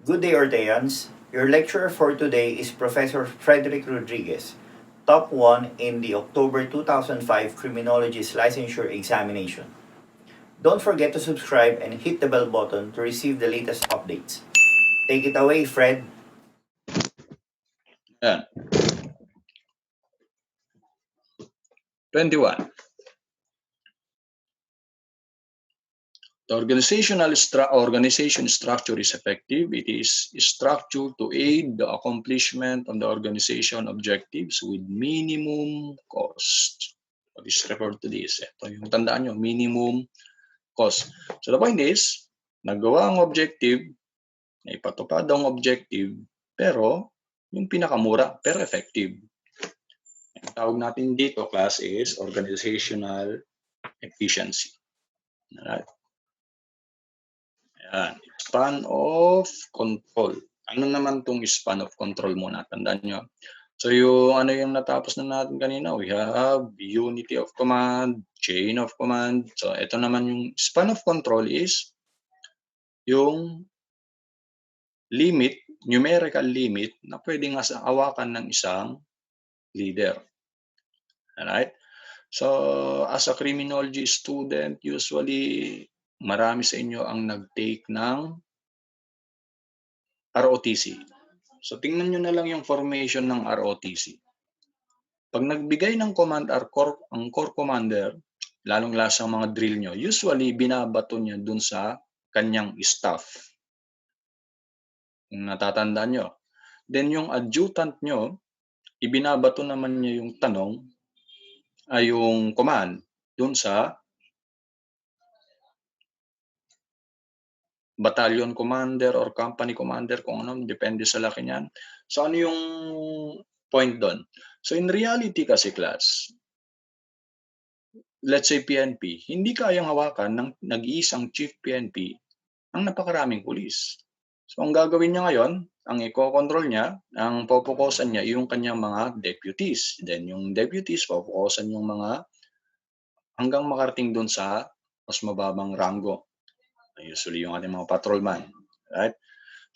Good day, Orteans. Your lecturer for today is Professor Frederick Rodriguez, top 1 in the October 2005 Criminology's licensure examination. Don't forget to subscribe and hit the bell button to receive the latest updates. Take it away, Fred. Yan. 21. The organization structure is effective. It is structured to aid the accomplishment of the organization objectives with minimum cost. What is referred to this? Ito yung tandaan nyo, minimum cost. So the point is, nagawa ang objective, naipatupad ang objective, pero yung pinakamura, pero effective. Ang tawag natin dito, class, is organizational efficiency. Alright. Yan. Span of control. Ano naman itong span of control muna? Tandaan nyo. So yung natapos na natin kanina, we have unity of command, chain of command. So ito naman yung span of control is yung limit, numerical limit na pwedeng hawakan ng isang leader. Alright? So as a criminology student, usually marami sa inyo ang nag-take ng ROTC. So tingnan nyo na lang yung formation ng ROTC. Pag nagbigay ng command ang core commander, lalong-lalo sa mga drill nyo, usually binabato niya dun sa kanyang staff. Kung natatandaan nyo. Then yung adjutant nyo, ibinabato naman niya yung tanong, ay yung command, dun sa battalion commander or company commander, kung ano, depende sa laki niyan. So ano yung point doon? So in reality kasi, class, let's say PNP, hindi kayang hawakan ng nag-iisang chief PNP ang napakaraming pulis. So ang gagawin niya ngayon, ang i-control niya, ang popokusan niya yung kanyang mga deputies. Then yung deputies, popokusan yung mga hanggang makarating doon sa mas mababang rango. Usually yung ating mga patrolman. Right?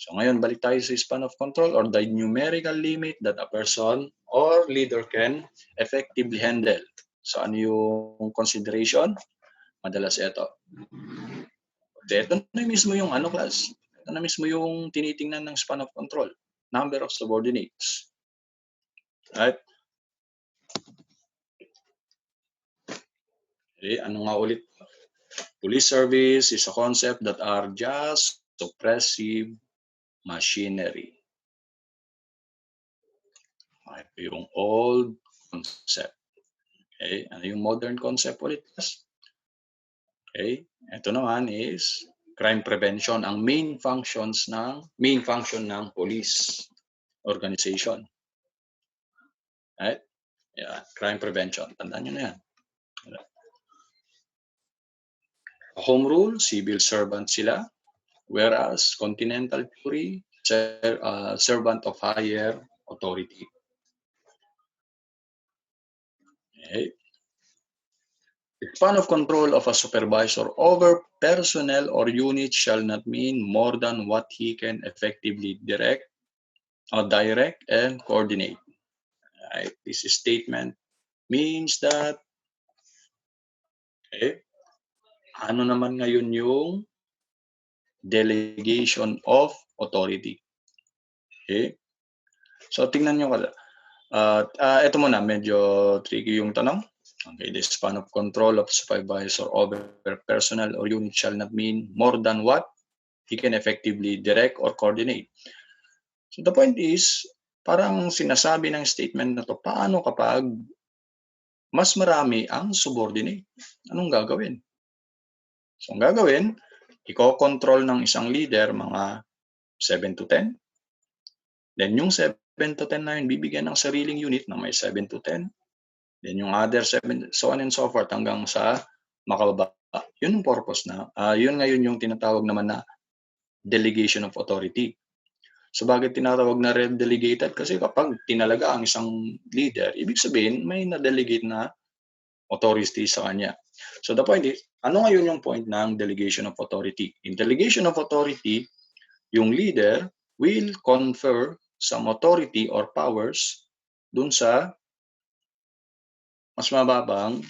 So ngayon, balik tayo sa span of control or the numerical limit that a person or leader can effectively handle. So ano yung consideration? Madalas ito. Ito na mismo yung class. Ito na mismo yung tinitingnan ng span of control. Number of subordinates. Right? Okay, ano nga ulit? Police service is a concept that are just suppressive machinery. Ito yung old concept. Okay, ano yung modern concept ulit? Okay, ito naman is crime prevention, ang main function ng police organization. Right? Yeah, crime prevention. Tandaan nyo na yan. Home rule, civil servant sila, whereas continental theory, servant of higher authority. Okay. The span of control of a supervisor over personnel or unit shall not mean more than what he can effectively direct and coordinate. Right? This statement means that, okay, ano naman ngayon yung delegation of authority. Okay? So tingnan nyo kada. Ito muna, medyo tricky yung tanong. Okay, the span of control of supervisor over personnel or unit shall not mean more than what he can effectively direct or coordinate. So the point is, parang sinasabi ng statement na to, paano kapag mas marami ang subordinate? Anong gagawin? So ang gagawin, i-control ng isang leader mga 7 to 10. Then yung 7 to 10 na yun, bibigyan ng sariling unit na may 7 to 10. Then yung other 7, so on and so forth hanggang sa makababa. Yun yung purpose na. Yun ngayon yung tinatawag naman na delegation of authority. So bakit tinatawag na delegated? Kasi kapag tinalaga ang isang leader, ibig sabihin may na-delegate na authority sa kanya. So the point is, ano ngayon yung point ng delegation of authority? In delegation of authority, yung leader will confer some authority or powers dun sa mas mababang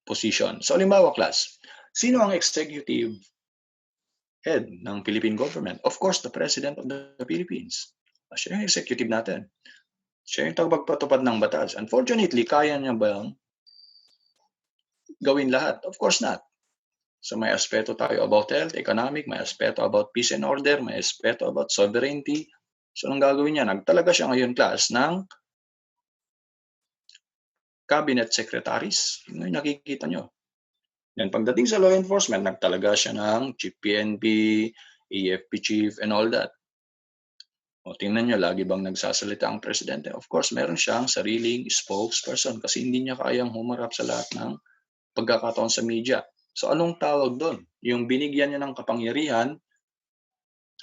position. So, halimbawa, class, sino ang executive head ng Philippine government? Of course, the President of the Philippines. Siya yung executive natin. Siya yung tagapagpatupad ng batas. Unfortunately, kaya niya bang gawin lahat? Of course not. So may aspeto tayo about health, economic, may aspeto about peace and order, may aspeto about sovereignty. So anong gagawin niya? Nagtalaga siya ngayon, class, ng cabinet secretaries. Yun yung nakikita nyo. Then pagdating sa law enforcement, nagtalaga siya ng chief PNP, AFP chief, and all that. O tingnan nyo, lagi bang nagsasalita ang presidente? Of course, meron siyang sariling spokesperson kasi hindi niya kayang humarap sa lahat ng pagkakataon sa media. So anong tawag doon? Yung binigyan niya ng kapangyarihan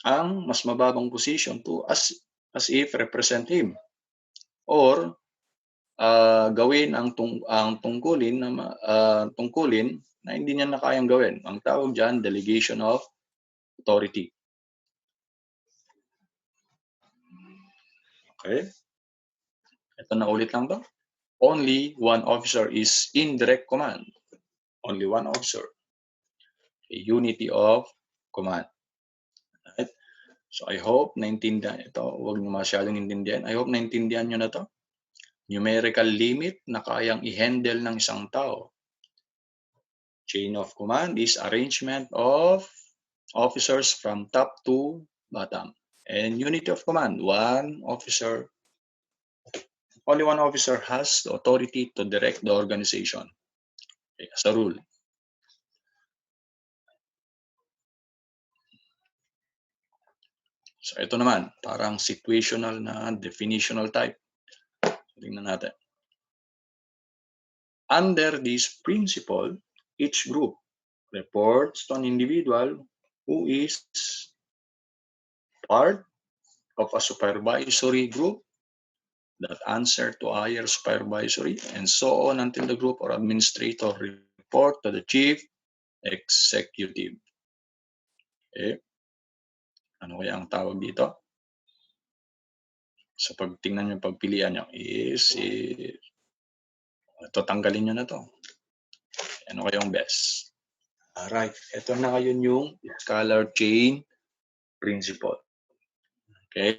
ang mas mababang position to as if represent him. Or gawin ang tungkulin na hindi niya na kayang gawin. Ang tawag diyan, delegation of authority. Okay? Ito na ulit lang ba? Only one officer is in direct command. Only one officer. A unity of command. Right? So I hope naintindihan ito. Huwag niyo masyadong intindihan. I hope naintindihan niyo na to. Numerical limit na kayang i-handle ng isang tao. Chain of command is arrangement of officers from top to bottom. And unity of command, only one officer has the authority to direct the organization. Okay, as a rule. So ito naman, parang situational na definitional type. Tingnan natin. Under this principle, each group reports to an individual who is part of a supervisory group that answer to higher supervisory, and so on until the group or administrator report to the chief executive. Okay. Ano kaya ang tawag dito? So pag tingnan nyo, pagpilian nyo is ito, tanggalin nyo na to. Ano kayong best? Alright, ito na ngayon yung scalar chain principle. Okay.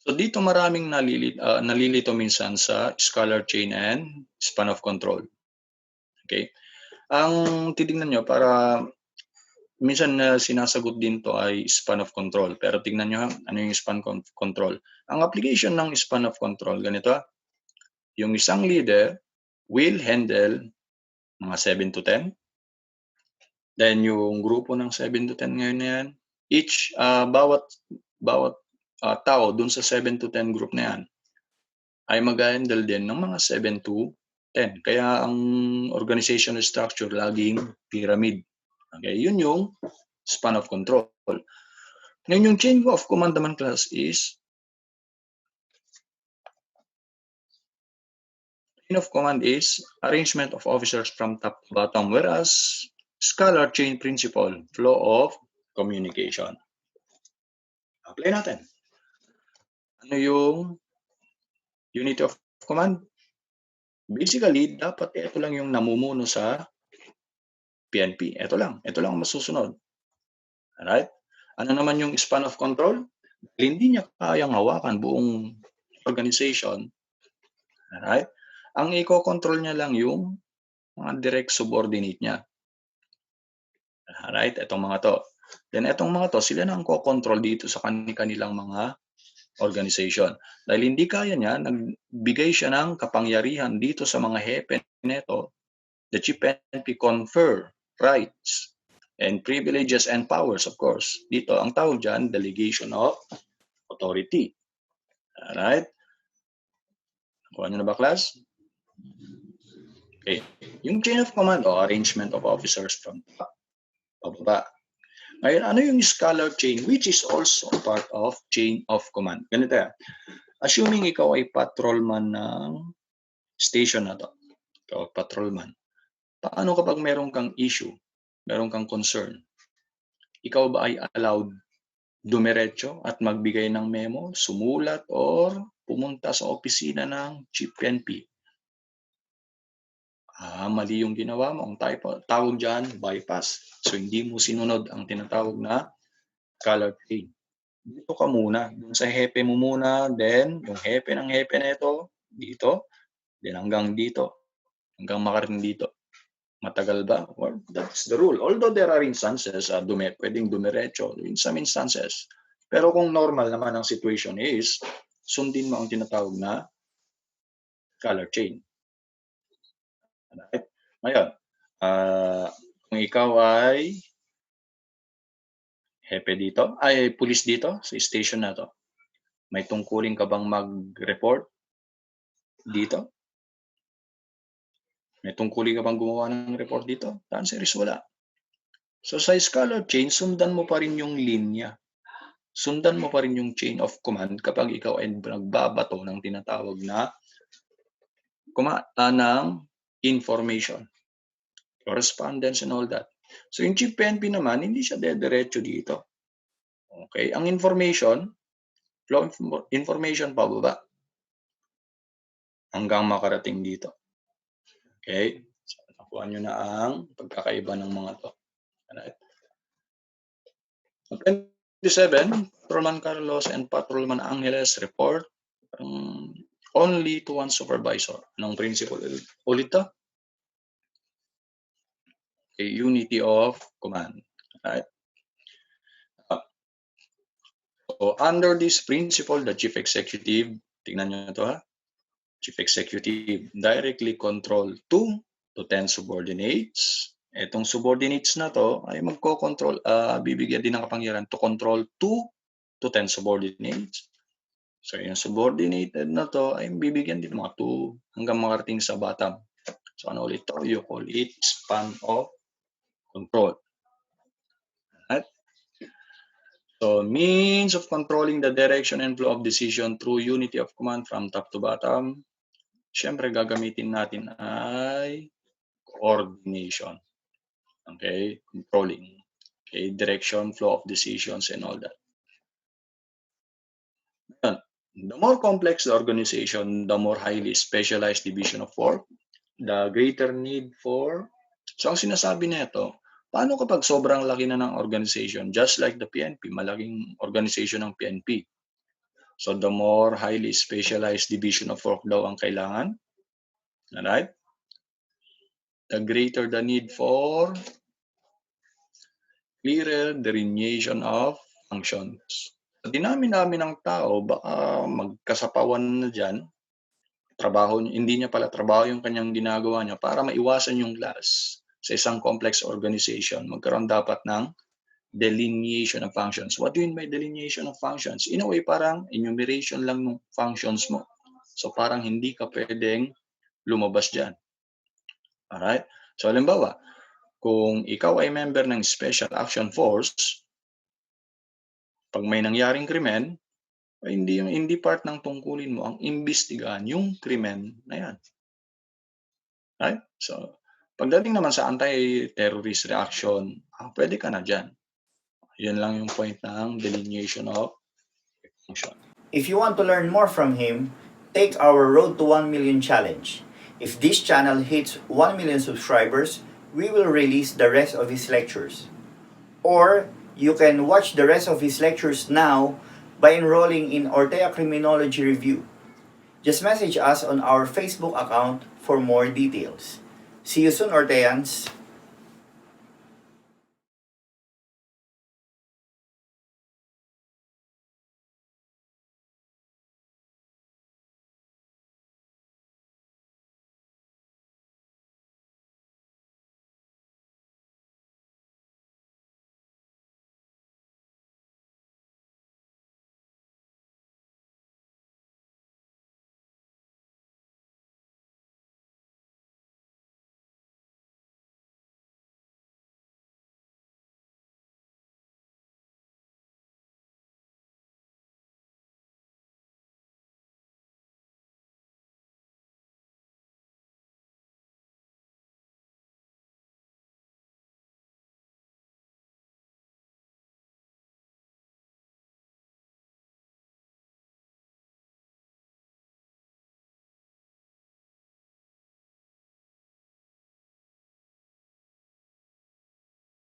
So dito maraming nalilito minsan sa scalar chain and span of control. Okay. Ang titingnan nyo para minsan sinasagot din to ay span of control. Pero tingnan nyo ano yung span of control. Ang application ng span of control, ganito. Yung isang leader will handle mga 7 to 10. Then yung grupo ng 7 to 10 ngayon na yan, each, bawat tao dun sa 7 to 10 group na yan ay mag-handle din ng mga 7 to 10. Kaya ang organizational structure laging pyramid. Okay, yun yung span of control. Ngayon yung chain of command naman, class, is chain of command is arrangement of officers from top to bottom, whereas scalar chain principle, flow of communication. Apply natin. Ano yung unity of command? Basically, dapat ito lang yung namumuno sa PNP. Ito lang ang masusunod. Alright? Ano naman yung span of control? Hindi niya kayang hawakan buong organization. Alright? Ang i-control niya lang yung mga direct subordinate niya. Alright? Itong mga to. Then itong mga to, sila na ang co-control dito sa kanilang mga organization. Dahil hindi kaya niya, nagbigay siya ng kapangyarihan dito sa mga hepe nito, the chief PNP confer rights and privileges and powers, of course. Dito, ang tawag dyan, delegation of authority. Alright? Kuha nyo na ba, class? Okay. Yung chain of command o arrangement of officers from pababa. Ngayon, ano yung scalar chain, which is also part of chain of command? Ganito yan. Assuming ikaw ay patrolman ng station na to. Ikaw ay patrolman. Paano kapag meron kang issue, meron kang concern? Ikaw ba ay allowed dumiretso at magbigay ng memo, sumulat, or pumunta sa opisina ng Chief PNP? Mali yung ginawa mo. Ang tawag dyan, bypass. So, hindi mo sinunod ang tinatawag na color chain. Dito ka muna. Dun sa hepe mo muna, then yung hepe ng hepe na ito, dito, then hanggang dito, hanggang makarating dito. Matagal ba? Well, that's the rule. Although there are instances, pwedeng dumiretso in some instances. Pero kung normal naman ang situation is, sundin mo ang tinatawag na color chain. Right? Ngayon, kung ikaw ay hepe dito, ay pulis dito sa station na to, may tungkulin ka bang mag-report dito? May tungkulin ka bang gumawa ng report dito? The answer is wala. So sa scholar chain, sundan mo pa rin yung linya. Sundan mo pa rin yung chain of command kapag ikaw ay nagbabato ng tinatawag na ng information, correspondence and all that. So yung Chief PNP naman, hindi siya dediretso dito. Okay? Ang information, flow information pababa hanggang makarating dito. Okay? So nakuha nyo na ang pagkakaiba ng mga to. Alright. 27, Patrolman Carlos and Patrolman Angeles report only to one supervisor. Anong principle ulit to? A unity of command. Right? So under this principle, the Chief Executive, tingnan nyo ito Chief Executive directly control 2 to 10 subordinates. Itong subordinates na to ay magko-control, bibigyan din ng kapangyarihan to control 2 to 10 subordinates. So yung subordinated na to ay bibigyan din ng mga 2 hanggang makarating sa bottom. So ano ulit to? You call it span of control. Right? So means of controlling the direction and flow of decision through unity of command from top to bottom. Siyempre gagamitin natin ay coordination. Okay, controlling. Okay, direction, flow of decisions, and all that. The more complex the organization, the more highly specialized division of work, the greater need for... So ang sinasabi nito, paano kapag sobrang laki na ng organization, just like the PNP, malaking organization ng PNP. So the more highly specialized division of work daw ang kailangan. Alright? The greater the need for clearer delineation of functions. Sa dinami-dami ng tao, baka magkasapawan na dyan, hindi niya pala trabaho yung kanyang ginagawa niya para maiwasan yung class sa isang complex organization. Magkaroon dapat ng delineation of functions. What do you mean by delineation of functions? In a way, parang enumeration lang ng functions mo. So parang hindi ka pwedeng lumabas dyan. Alright? So halimbawa, kung ikaw ay member ng Special Action Force, pag may nangyaring krimen, hindi part ng tungkulin mo ang imbestigahan yung krimen na yan. Right? So, pagdating naman sa anti-terrorist reaction, pwede ka na dyan. Yan lang yung point ng delineation of function. If you want to learn more from him, take our Road to 1 Million challenge. If this channel hits 1 million subscribers, we will release the rest of his lectures. Or you can watch the rest of his lectures now by enrolling in Ortea Criminology Review. Just message us on our Facebook account for more details. See you soon, Orteans!